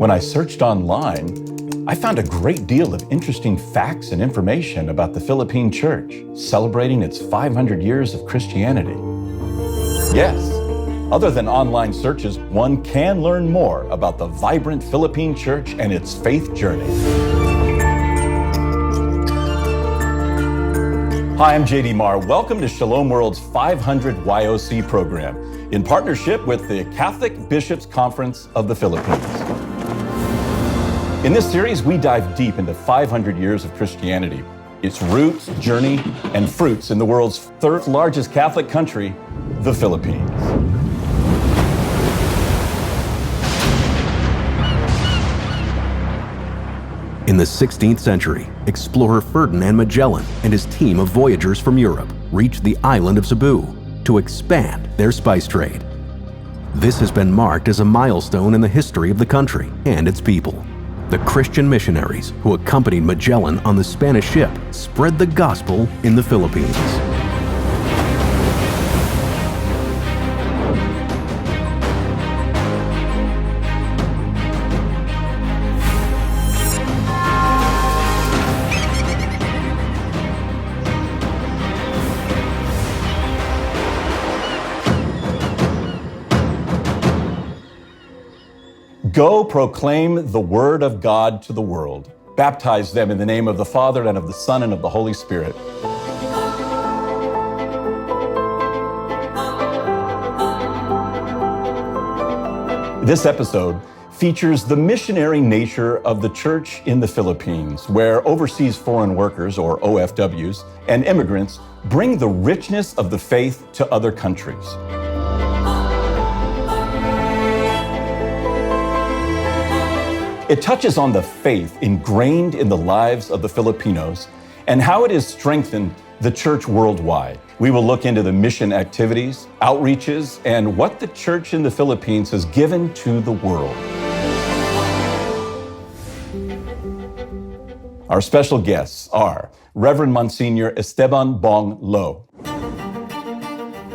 When I searched online, I found a great deal of interesting facts and information about the Philippine Church, celebrating its 500 years of Christianity. Yes, other than online searches, one can learn more about the vibrant Philippine Church and its faith journey. Hi, I'm JD Maher. Welcome to Shalom World's 500 YOC program in partnership with the Catholic Bishops' Conference of the Philippines. In this series, we dive deep into 500 years of Christianity, its roots, journey, and fruits in the world's third largest Catholic country, the Philippines. In the 16th century, explorer Ferdinand Magellan and his team of voyagers from Europe reached the island of Cebu to expand their spice trade. This has been marked as a milestone in the history of the country and its people. The Christian missionaries who accompanied Magellan on the Spanish ship spread the gospel in the Philippines. Go proclaim the word of God to the world. Baptize them in the name of the Father and of the Son and of the Holy Spirit. This episode features the missionary nature of the church in the Philippines, where overseas foreign workers, or OFWs, and immigrants bring the richness of the faith to other countries. It touches on the faith ingrained in the lives of the Filipinos and how it has strengthened the church worldwide. We will look into the mission activities, outreaches, and what the church in the Philippines has given to the world. Our special guests are Reverend Msgr Esteban Bong Lo.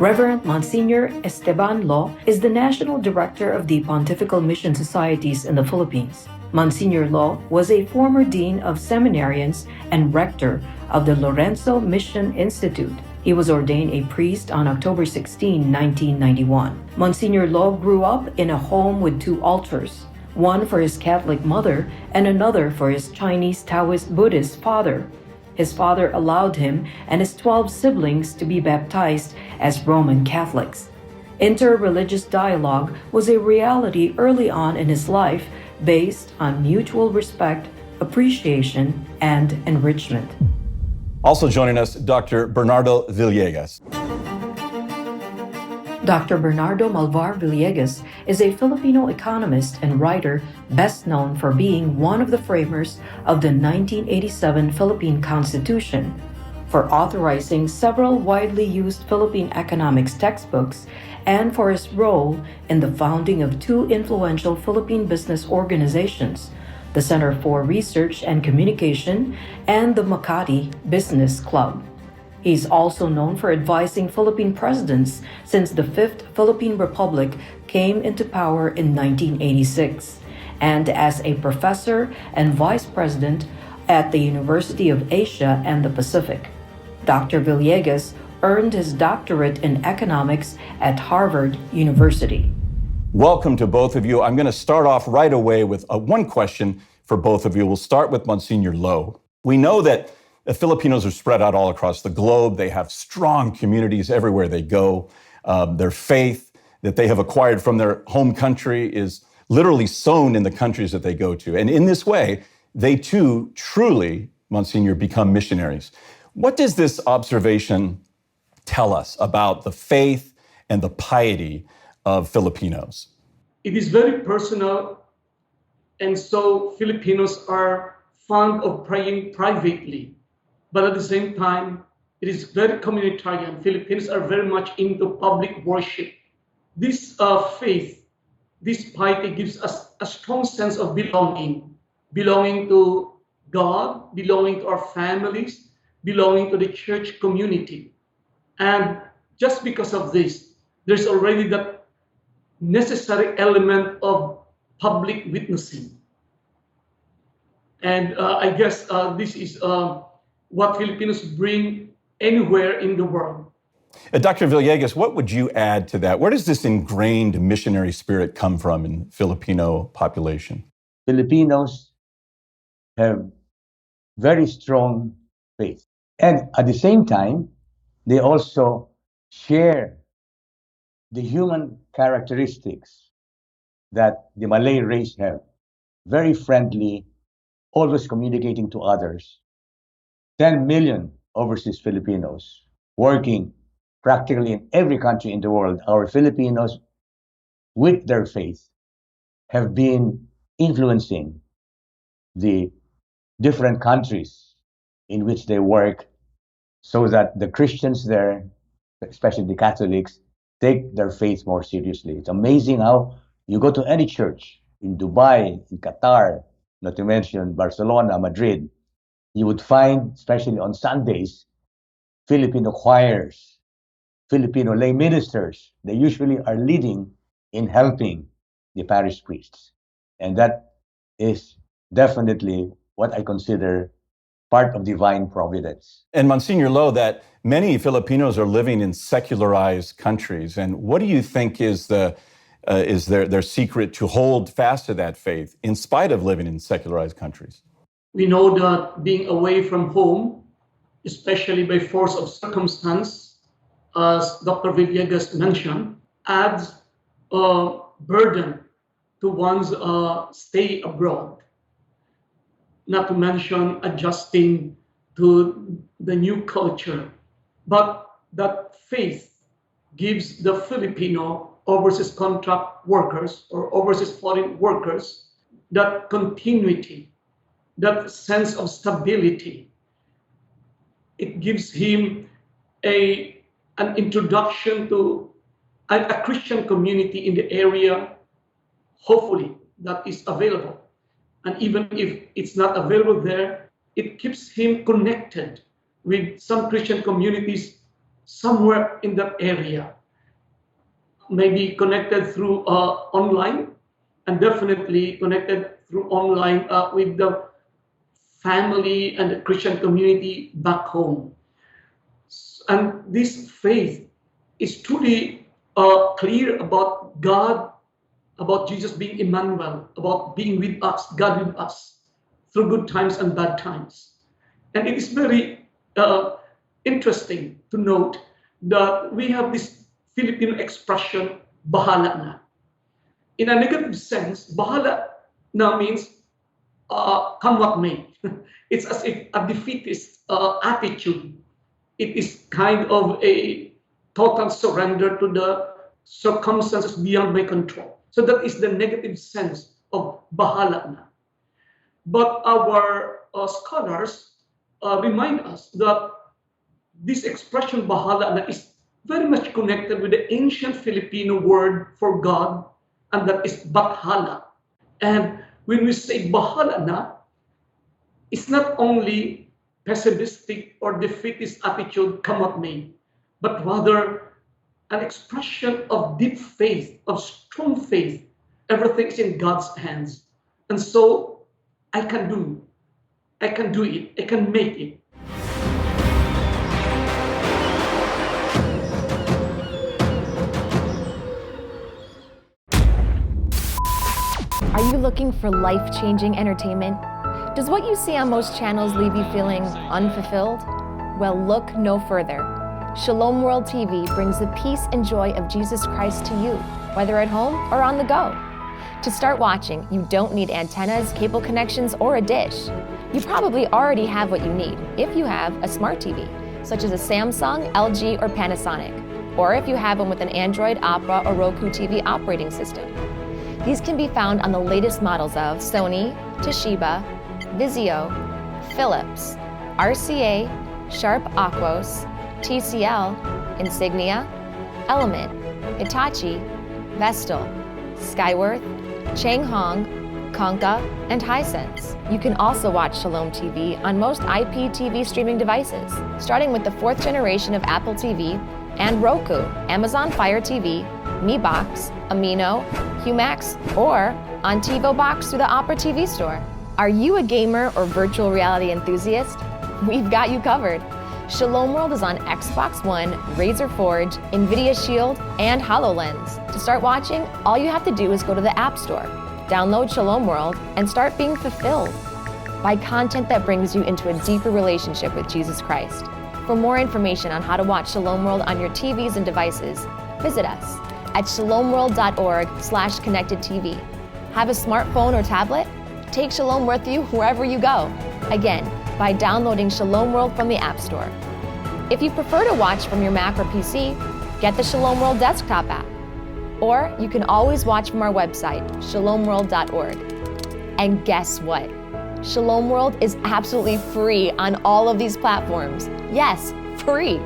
Reverend Msgr Esteban Lo is the National Director of the Pontifical Mission Societies in the Philippines. Msgr Lo was a former Dean of Seminarians and Rector of the Lorenzo Mission Institute. He was ordained a priest on October 16, 1991. Msgr Lo grew up in a home with two altars, one for his Catholic mother and another for his Chinese Taoist Buddhist father. His father allowed him and his 12 siblings to be baptized as Roman Catholics. Inter-religious dialogue was a reality early on in his life based on mutual respect, appreciation, and enrichment. Also joining us, Dr. Bernardo Villegas. Dr. Bernardo Villegas is a Filipino economist and writer best known for being one of the framers of the 1987 Philippine Constitution, for authorizing several widely used Philippine economics textbooks, and for his role in the founding of two influential Philippine business organizations, the Center for Research and Communication and the Makati Business Club. He is also known for advising Philippine presidents since the Fifth Philippine Republic came into power in 1986, and as a professor and vice president at the University of Asia and the Pacific. Dr. Villegas earned his doctorate in economics at Harvard University. Welcome to both of you. I'm going to start off right away with one question for both of you. We'll start with Msgr Lo. We know that the Filipinos are spread out all across the globe. They have strong communities everywhere they go. Their faith that they have acquired from their home country is literally sown in the countries that they go to. And in this way, they too truly, Msgr, become missionaries. What does this observation tell us about the faith and the piety of Filipinos? It is very personal, and so Filipinos are fond of praying privately. But at the same time, it is very communitarian. Filipinos are very much into public worship. This faith, this piety gives us a strong sense of belonging to God, belonging to our families, belonging to the church community. And just because of this, there's already that necessary element of public witnessing. And I guess this is what Filipinos bring anywhere in the world. Dr. Villegas, what would you add to that? Where does this ingrained missionary spirit come from in Filipino population? Filipinos have very strong faith. And at the same time, they also share the human characteristics that the Malay race have. Very friendly, always communicating to others. 10 million overseas Filipinos working practically in every country in the world. Our Filipinos, with their faith, have been influencing the different countries in which they work, so that the Christians there, especially the Catholics, take their faith more seriously. It's amazing how you go to any church in Dubai, in Qatar, not to mention Barcelona, Madrid, you would find, especially on Sundays, Filipino choirs, Filipino lay ministers. They usually are leading in helping the parish priests. And that is definitely what I consider part of divine providence. And Monsignor Lo, that many Filipinos are living in secularized countries. And what do you think is their secret to hold fast to that faith in spite of living in secularized countries? We know that being away from home, especially by force of circumstance, as Dr. Villegas mentioned, adds a burden to one's stay abroad. Not to mention adjusting to the new culture. But that faith gives the Filipino overseas contract workers or overseas foreign workers that continuity, that sense of stability. It gives him an introduction to a Christian community in the area, hopefully, that is available. And even if it's not available there, it keeps him connected with some Christian communities somewhere in that area. Maybe connected through online, and definitely connected through online with the family and the Christian community back home. And this faith is truly clear about God, about Jesus being Emmanuel, about being with us, God with us, through good times and bad times. And it is very interesting to note that we have this Filipino expression, bahala na. In a negative sense, bahala na means come what may. It's as if a defeatist attitude. It is kind of a total surrender to the circumstances beyond my control. So that is the negative sense of bahala na. But our scholars remind us that this expression bahala na is very much connected with the ancient Filipino word for God, and that is bathala. And when we say bahala na, it's not only pessimistic or defeatist attitude, come what may, but rather an expression of deep faith, of strong faith. Everything is in God's hands. And so I can do it, I can make it. Are you looking for life-changing entertainment? Does what you see on most channels leave you feeling unfulfilled? Well, look no further. Shalom World TV brings the peace and joy of Jesus Christ to you, whether at home or on the go. To start watching, you don't need antennas, cable connections, or a dish. You probably already have what you need if you have a smart TV, such as a Samsung, LG, or Panasonic, or if you have one with an Android, Opera, or Roku TV operating system. These can be found on the latest models of Sony, Toshiba, Vizio, Philips, RCA, Sharp Aquos, TCL, Insignia, Element, Hitachi, Vestel, Skyworth, Changhong, Konka, and Hisense. You can also watch Shalom TV on most IPTV streaming devices, starting with the 4th generation of Apple TV and Roku, Amazon Fire TV, Mi Box, Amino, Humax, or on TiVo Box through the Opera TV store. Are you a gamer or virtual reality enthusiast? We've got you covered. Shalom World is on Xbox One, Razer Forge, Nvidia Shield, and HoloLens. To start watching, all you have to do is go to the App Store, download Shalom World, and start being fulfilled by content that brings you into a deeper relationship with Jesus Christ. For more information on how to watch Shalom World on your TVs and devices, visit us at shalomworld.org/connectedtv. Have a smartphone or tablet? Take Shalom with you wherever you go. Again, by downloading Shalom World from the App Store. If you prefer to watch from your Mac or PC, get the Shalom World desktop app. Or you can always watch from our website, shalomworld.org. And guess what? Shalom World is absolutely free on all of these platforms. Yes, free.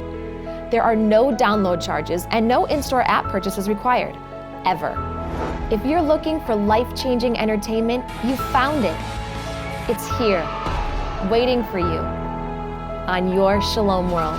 There are no download charges and no in-store app purchases required, ever. If you're looking for life-changing entertainment, you found it. It's here, waiting for you on your Shalom World.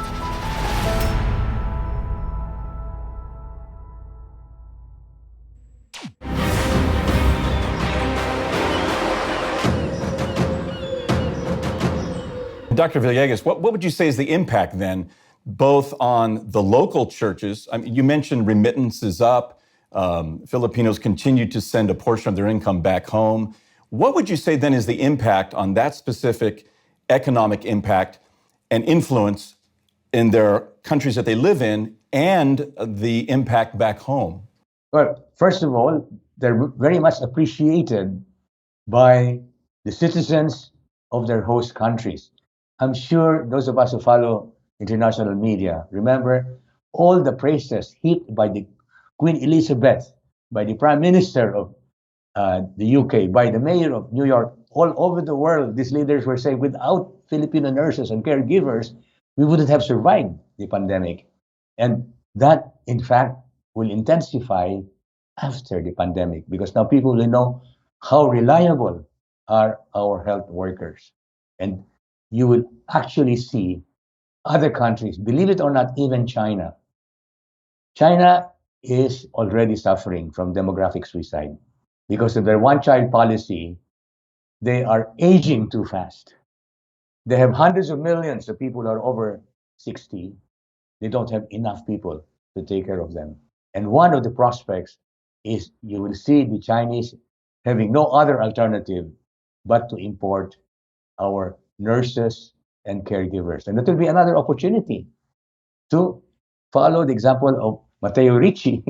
Dr. Villegas, what would you say is the impact then, both on the local churches? I mean, you mentioned remittances up. Filipinos continue to send a portion of their income back home. What would you say then is the impact on that specific economic impact and influence in their countries that they live in and the impact back home? Well, first of all, they're very much appreciated by the citizens of their host countries. I'm sure those of us who follow international media remember all the praises heaped by the Queen Elizabeth, by the Prime Minister of the UK, by the Mayor of New York. All over the world, these leaders were saying, without Filipino nurses and caregivers, we wouldn't have survived the pandemic. And that, in fact, will intensify after the pandemic, because now people will know how reliable are our health workers. And you will actually see other countries, believe it or not, even China. China is already suffering from demographic suicide because of their one-child policy. They are aging too fast. They have hundreds of millions of people who are over 60. They don't have enough people to take care of them. And one of the prospects is you will see the Chinese having no other alternative but to import our nurses and caregivers. And that will be another opportunity to follow the example of Matteo Ricci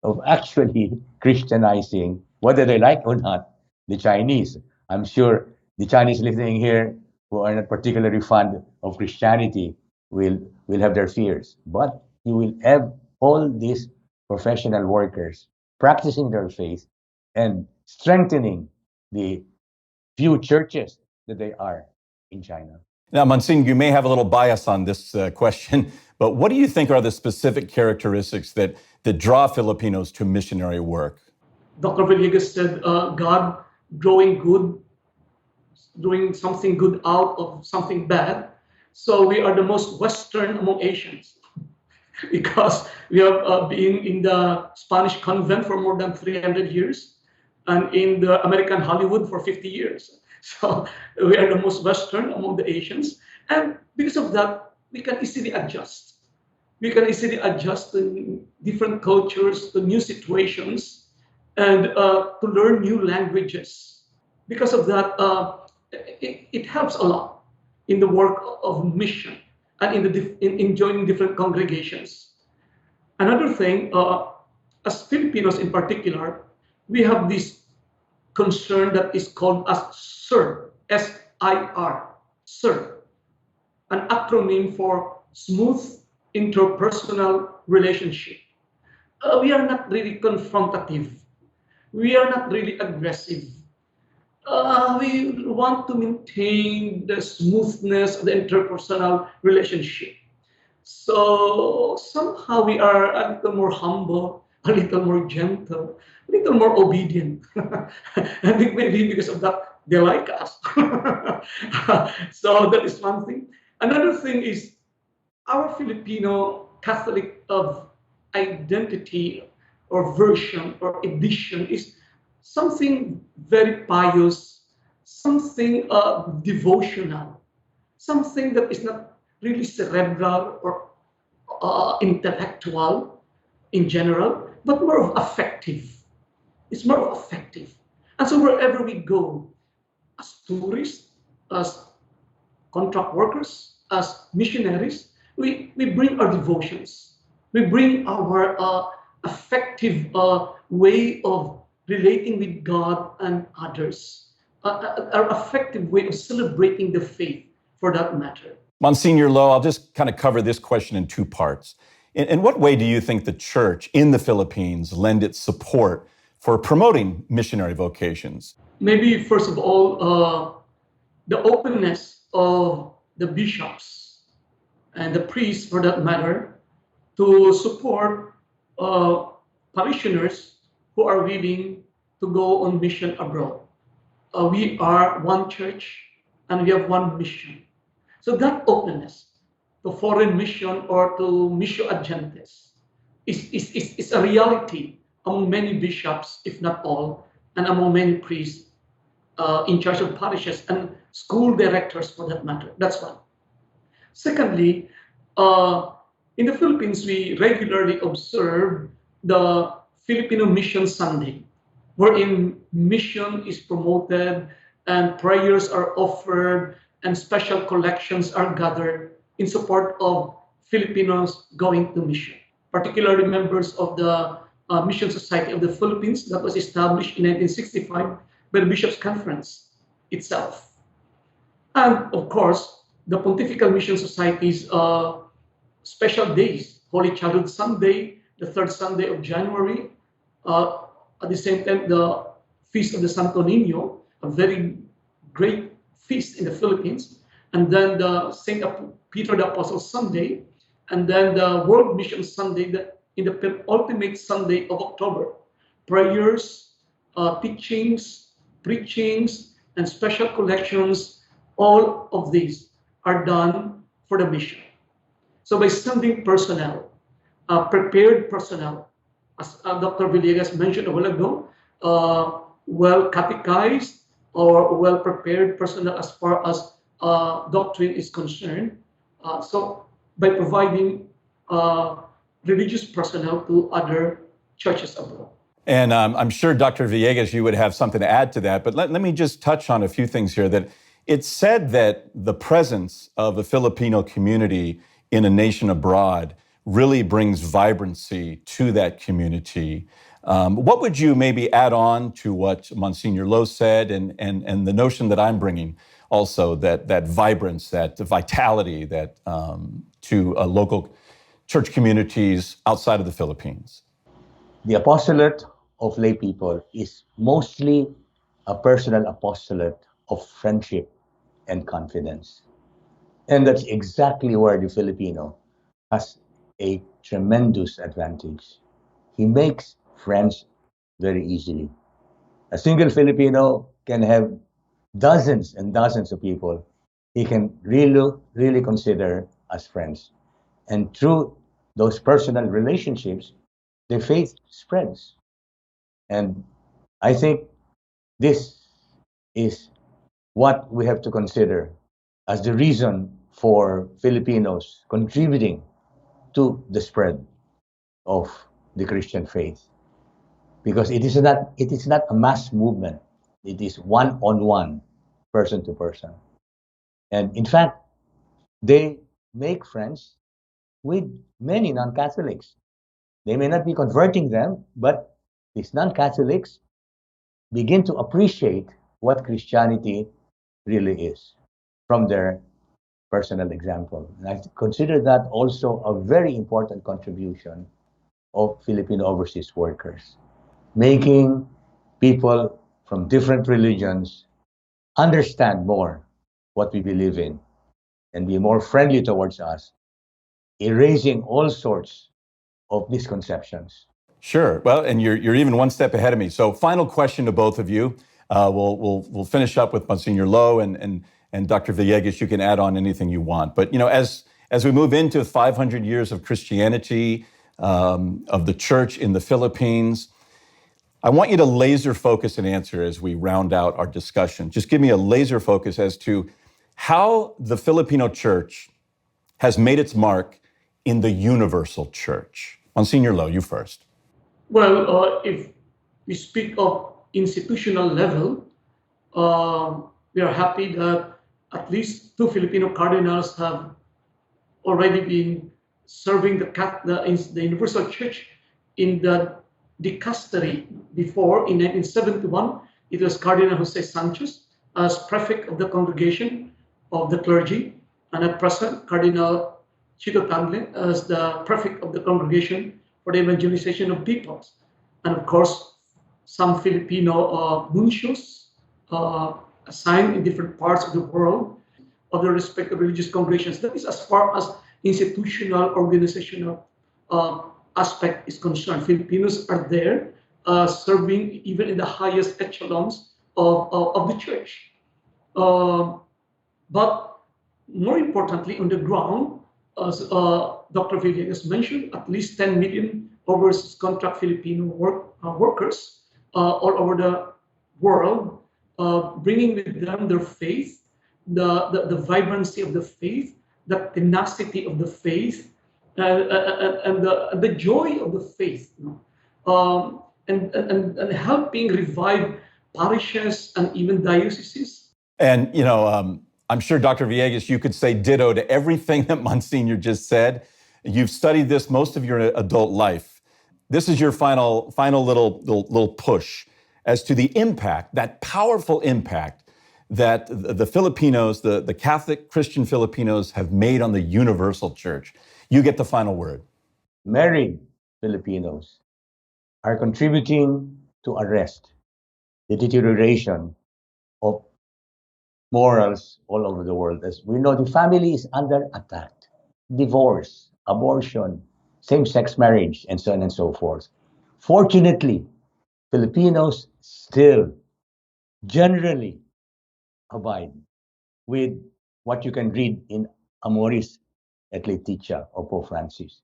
of actually Christianizing, whether they like or not, the Chinese. I'm sure the Chinese living here who are not particularly fond of Christianity will have their fears. But you will have all these professional workers practicing their faith and strengthening the few churches that they are in China. Now, Monsignor, you may have a little bias on this question, but what do you think are the specific characteristics that draw Filipinos to missionary work? Dr. Villegas said, God doing something good out of something bad. So we are the most Western among Asians because we have been in the Spanish convent for more than 300 years and in the American Hollywood for 50 years. So we are the most Western among the Asians. And because of that, we can easily adjust. We can easily adjust to different cultures, to new situations, and to learn new languages. Because of that, it helps a lot in the work of mission and in joining different congregations. Another thing, as Filipinos in particular, we have this concern that is called as SIR, S-I-R, SIR, an acronym for Smooth Interpersonal Relationship. We are not really confrontative. We are not really aggressive. We want to maintain the smoothness of the interpersonal relationship. So somehow we are a little more humble, a little more gentle, a little more obedient. I think maybe because of that, they like us. So that is one thing. Another thing is our Filipino Catholic of identity or version or edition is something very pious, something devotional, something that is not really cerebral or intellectual in general, but more of affective. It's more of affective. And so wherever we go, as tourists, as contract workers, as missionaries, we bring our devotions. We bring our affective way of relating with God and others, our affective way of celebrating the faith for that matter. Monsignor Lo, I'll just kind of cover this question in two parts. In what way do you think the church in the Philippines lend its support for promoting missionary vocations? Maybe, first of all, the openness of the bishops and the priests, for that matter, to support parishioners who are willing to go on mission abroad. We are one church and we have one mission. So that openness to foreign mission or to missio agentes is a reality among many bishops, if not all, and among many priests in charge of parishes and school directors for that matter. That's one. Secondly, in the Philippines, we regularly observe the Filipino Mission Sunday, wherein mission is promoted and prayers are offered and special collections are gathered in support of Filipinos going to mission, particularly members of the Mission Society of the Philippines that was established in 1965 by the Bishops' Conference itself. And of course, the Pontifical Mission Society's special days, Holy Childhood Sunday, the third Sunday of January, at the same time, the Feast of the Santo Niño, a very great feast in the Philippines, and then the St. Peter the Apostle Sunday, and then the World Mission Sunday, in the ultimate Sunday of October. Prayers, teachings, preachings, and special collections, all of these are done for the mission. So by sending personnel, prepared personnel, as Dr. Villegas mentioned a while ago, well catechized or well prepared personnel as far as doctrine is concerned. So by providing religious personnel to other churches abroad. And I'm sure, Dr. Villegas, you would have something to add to that, but let me just touch on a few things here. That it's said that the presence of the Filipino community in a nation abroad really brings vibrancy to that community. What would you maybe add on to what Monsignor Lo said and the notion that I'm bringing also, that vibrance, that vitality that to local church communities outside of the Philippines? The apostolate of lay people is mostly a personal apostolate of friendship and confidence. And that's exactly where the Filipino has a tremendous advantage. He makes friends very easily. A single Filipino can have dozens and dozens of people he can really consider as friends. And through those personal relationships, the faith spreads. And I think this is what we have to consider as the reason for Filipinos contributing to the spread of the Christian faith. Because it is not a mass movement. It is one-on-one, person to person. And in fact, they make friends with many non-Catholics. They may not be converting them, but these non-Catholics begin to appreciate what Christianity really is from their personal example. And I consider that also a very important contribution of Filipino overseas workers, making people from different religions understand more what we believe in and be more friendly towards us, erasing all sorts of misconceptions. Sure. Well, and you're even one step ahead of me. So, final question to both of you. We'll finish up with Monsignor Lo and Dr. Villegas. You can add on anything you want. But as we move into 500 years of Christianity, of the church in the Philippines, I want you to laser focus and answer as we round out our discussion. Just give me a laser focus as to how the Filipino church has made its mark in the universal church. Monsignor Lo, you first. Well, if we speak of institutional level, we are happy that at least 2 Filipino cardinals have already been serving the Universal Church in the dicastery. Before, in 1971, it was Cardinal Jose Sanchez as prefect of the congregation of the clergy, and at present, Cardinal Chito Tangle as the prefect of the congregation for the evangelization of peoples. And of course, some Filipino nuncios assigned in different parts of the world of the respective religious congregations. That is as far as institutional, organizational aspect is concerned. Filipinos are there serving even in the highest echelons of the church. But more importantly, on the ground, as Dr. Villegas mentioned, at least 10 million overseas contract Filipino workers all over the world, bringing with them their faith, the vibrancy of the faith, the tenacity of the faith, and the joy of the faith, and helping revive parishes and even dioceses. And, I'm sure, Dr. Villegas, you could say ditto to everything that Monsignor just said. You've studied this most of your adult life. This is your final little push as to the impact, that powerful impact that the Filipinos, the Catholic Christian Filipinos have made on the universal church. You get the final word. Married Filipinos are contributing to arrest the deterioration of morals all over the world. As we know, the family is under attack. Divorce, abortion, same-sex marriage, and so on and so forth. Fortunately, Filipinos still generally abide with what you can read in Amoris et Laetitia of Pope Francis.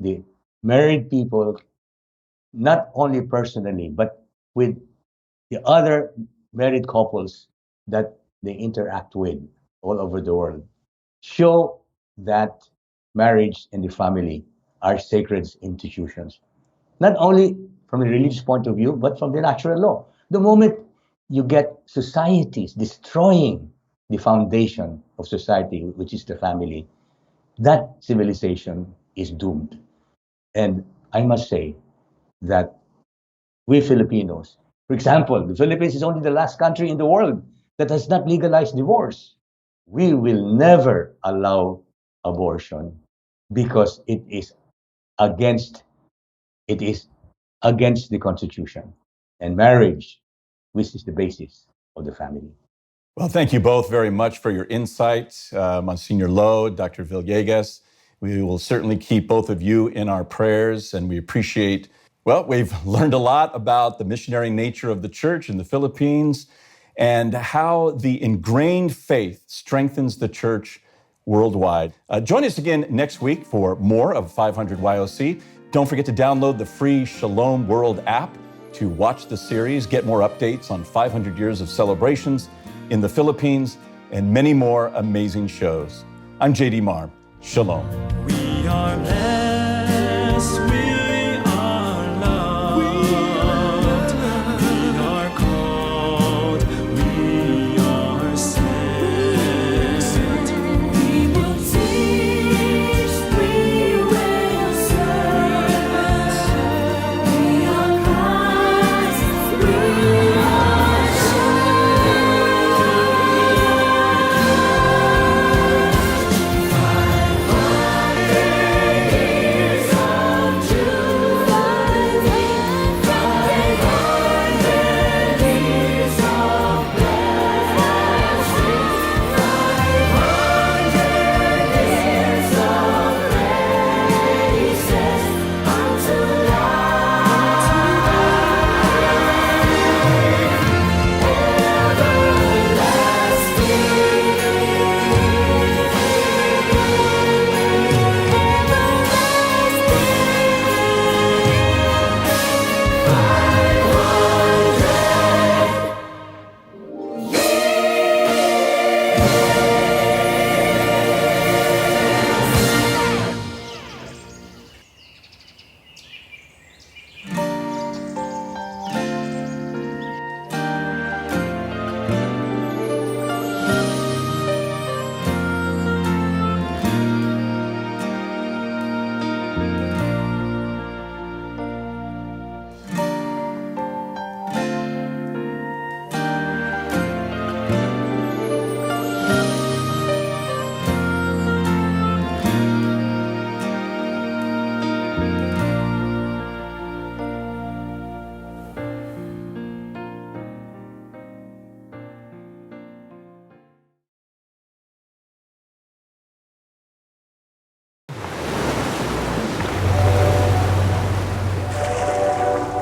The married people, not only personally, but with the other married couples that they interact with all over the world, show that marriage and the family are sacred institutions, not only from a religious point of view, but from the natural law. The moment you get societies destroying the foundation of society, which is the family, that civilization is doomed. And I must say that we Filipinos, for example, the Philippines is only the last country in the world that has not legalized divorce. We will never allow abortion because it is against the Constitution, and marriage, which is the basis of the family. Well, thank you both very much for your insights, Monsignor Lo, Dr. Villegas. We will certainly keep both of you in our prayers, and we appreciate, we've learned a lot about the missionary nature of the church in the Philippines and how the ingrained faith strengthens the church worldwide. Join us again next week for more of 500 YOC. Don't forget to download the free Shalom World app to watch the series, get more updates on 500 years of celebrations in the Philippines, and many more amazing shows. I'm J.D. Maher. Shalom. We are blessed. We are loved. We are called. We are sent. We will teach. We will serve. We are Christ. We are church. 500 years of truth.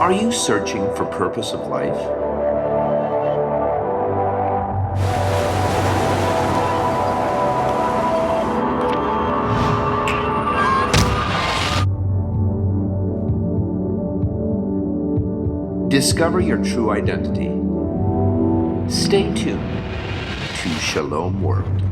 Are you searching for purpose of life? Discover your true identity. Stay tuned to Shalom World.